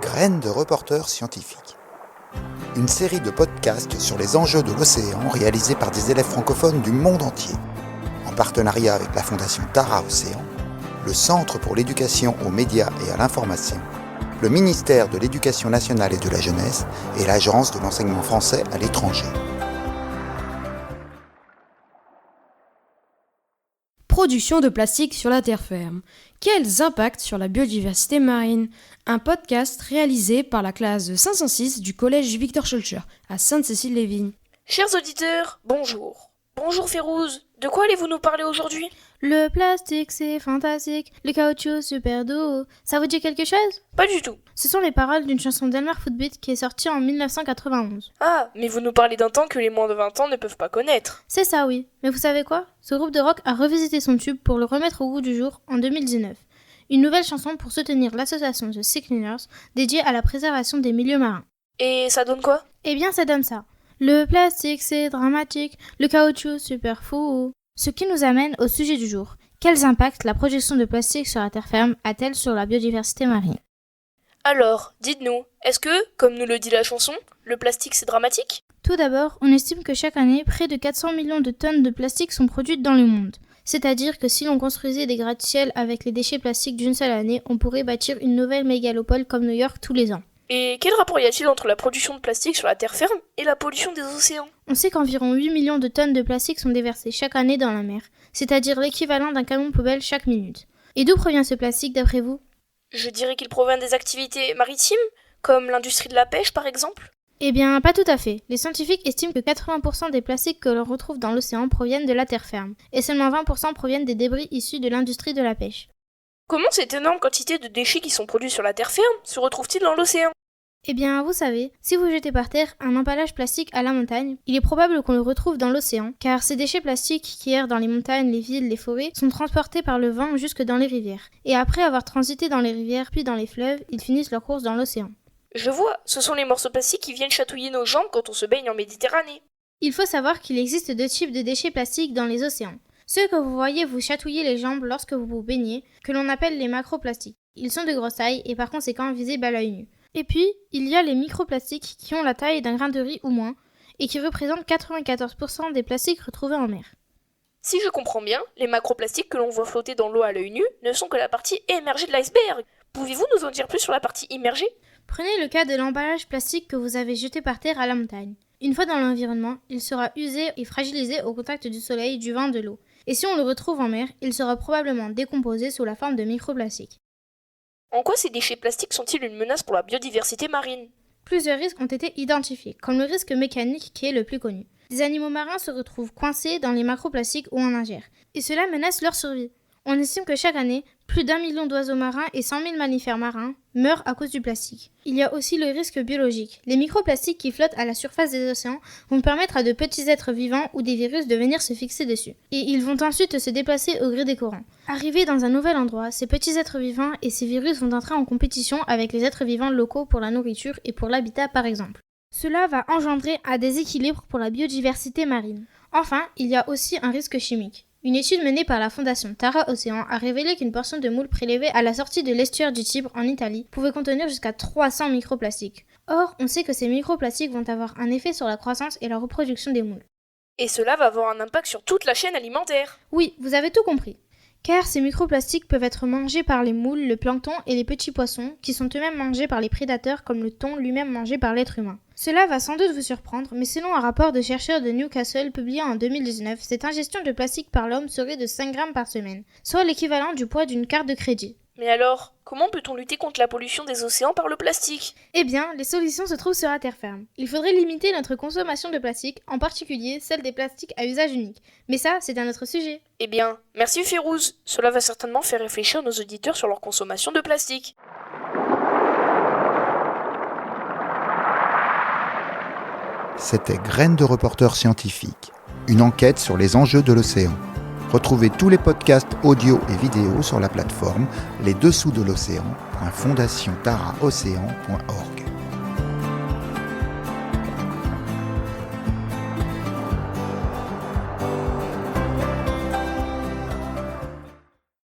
Graines de reporters scientifiques. Une série de podcasts sur les enjeux de l'océan réalisés par des élèves francophones du monde entier, en partenariat avec la Fondation Tara Océan, le Centre pour l'éducation aux médias et à l'information, le ministère de l'Éducation nationale et de la jeunesse et l'Agence de l'enseignement français à l'étranger. Production de plastique sur la terre ferme. Quels impacts sur la biodiversité marine? Un podcast réalisé par la classe de 506 du collège Victor Schulcher à Sainte-Cécile-les-Vignes. Chers auditeurs, bonjour. Bonjour Férouz, de quoi allez-vous nous parler aujourd'hui? Le plastique, c'est fantastique. Le caoutchouc, super doux. Ça vous dit quelque chose? Pas du tout. Ce sont les paroles d'une chanson d'Elmer Footbeat qui est sortie en 1991. Ah, mais vous nous parlez d'un temps que les moins de 20 ans ne peuvent pas connaître. C'est ça, oui. Mais vous savez quoi? Ce groupe de rock a revisité son tube pour le remettre au goût du jour en 2019. Une nouvelle chanson pour soutenir l'association The Sea Cleaners dédiée à la préservation des milieux marins. Et ça donne quoi? Eh bien, ça donne ça. Le plastique, c'est dramatique. Le caoutchouc, super fou. Ce qui nous amène au sujet du jour. Quels impacts la production de plastique sur la terre ferme a-t-elle sur la biodiversité marine? Alors, dites-nous, est-ce que, comme nous le dit la chanson, le plastique c'est dramatique? Tout d'abord, on estime que chaque année, près de 400 millions de tonnes de plastique sont produites dans le monde. C'est-à-dire que si l'on construisait des gratte-ciels avec les déchets plastiques d'une seule année, on pourrait bâtir une nouvelle mégalopole comme New York tous les ans. Et quel rapport y a-t-il entre la production de plastique sur la terre ferme et la pollution des océans? On sait qu'environ 8 millions de tonnes de plastique sont déversées chaque année dans la mer, c'est-à-dire l'équivalent d'un camion poubelle chaque minute. Et d'où provient ce plastique d'après vous? Je dirais qu'il provient des activités maritimes, comme l'industrie de la pêche par exemple. Eh bien, pas tout à fait. Les scientifiques estiment que 80% des plastiques que l'on retrouve dans l'océan proviennent de la terre ferme, et seulement 20% proviennent des débris issus de l'industrie de la pêche. Comment cette énorme quantité de déchets qui sont produits sur la terre ferme se retrouve-t-il dans l'océan? Eh bien, vous savez, si vous jetez par terre un emballage plastique à la montagne, il est probable qu'on le retrouve dans l'océan, car ces déchets plastiques qui errent dans les montagnes, les villes, les forêts, sont transportés par le vent jusque dans les rivières. Et après avoir transité dans les rivières puis dans les fleuves, ils finissent leur course dans l'océan. Je vois, ce sont les morceaux plastiques qui viennent chatouiller nos jambes quand on se baigne en Méditerranée. Il faut savoir qu'il existe deux types de déchets plastiques dans les océans. Ceux que vous voyez vous chatouiller les jambes lorsque vous vous baignez, que l'on appelle les macroplastiques. Ils sont de grosse taille et par conséquent visibles à l'œil nu. Et puis, il y a les microplastiques qui ont la taille d'un grain de riz ou moins, et qui représentent 94% des plastiques retrouvés en mer. Si je comprends bien, les macroplastiques que l'on voit flotter dans l'eau à l'œil nu ne sont que la partie émergée de l'iceberg. Pouvez-vous nous en dire plus sur la partie immergée? Prenez le cas de l'emballage plastique que vous avez jeté par terre à la montagne. Une fois dans l'environnement, il sera usé et fragilisé au contact du soleil, du vent, de l'eau. Et si on le retrouve en mer, il sera probablement décomposé sous la forme de microplastiques. En quoi ces déchets plastiques sont-ils une menace pour la biodiversité marine? Plusieurs risques ont été identifiés, comme le risque mécanique qui est le plus connu. Des animaux marins se retrouvent coincés dans les macroplastiques ou en ingèrent, et cela menace leur survie. On estime que chaque année, plus d'1 million d'oiseaux marins et 100 000 mammifères marins meurent à cause du plastique. Il y a aussi le risque biologique. Les microplastiques qui flottent à la surface des océans vont permettre à de petits êtres vivants ou des virus de venir se fixer dessus. Et ils vont ensuite se déplacer au gré des courants. Arrivés dans un nouvel endroit, ces petits êtres vivants et ces virus vont entrer en compétition avec les êtres vivants locaux pour la nourriture et pour l'habitat par exemple. Cela va engendrer un déséquilibre pour la biodiversité marine. Enfin, il y a aussi un risque chimique. Une étude menée par la fondation Tara Océan a révélé qu'une portion de moule prélevée à la sortie de l'estuaire du Tibre en Italie pouvait contenir jusqu'à 300 microplastiques. Or, on sait que ces microplastiques vont avoir un effet sur la croissance et la reproduction des moules. Et cela va avoir un impact sur toute la chaîne alimentaire. Oui, vous avez tout compris. Car ces microplastiques peuvent être mangés par les moules, le plancton et les petits poissons, qui sont eux-mêmes mangés par les prédateurs comme le thon lui-même mangé par l'être humain. Cela va sans doute vous surprendre, mais selon un rapport de chercheurs de Newcastle publié en 2019, cette ingestion de plastique par l'homme serait de 5 grammes par semaine, soit l'équivalent du poids d'une carte de crédit. Mais alors, comment peut-on lutter contre la pollution des océans par le plastique? Eh bien, les solutions se trouvent sur la terre ferme. Il faudrait limiter notre consommation de plastique, en particulier celle des plastiques à usage unique. Mais ça, c'est un autre sujet. Eh bien, merci Férouz. Cela va certainement faire réfléchir nos auditeurs sur leur consommation de plastique. C'était Graines de reporters scientifiques, une enquête sur les enjeux de l'océan. Retrouvez tous les podcasts audio et vidéo sur la plateforme lesdessous de l'océan.fondationtaraocéan.org.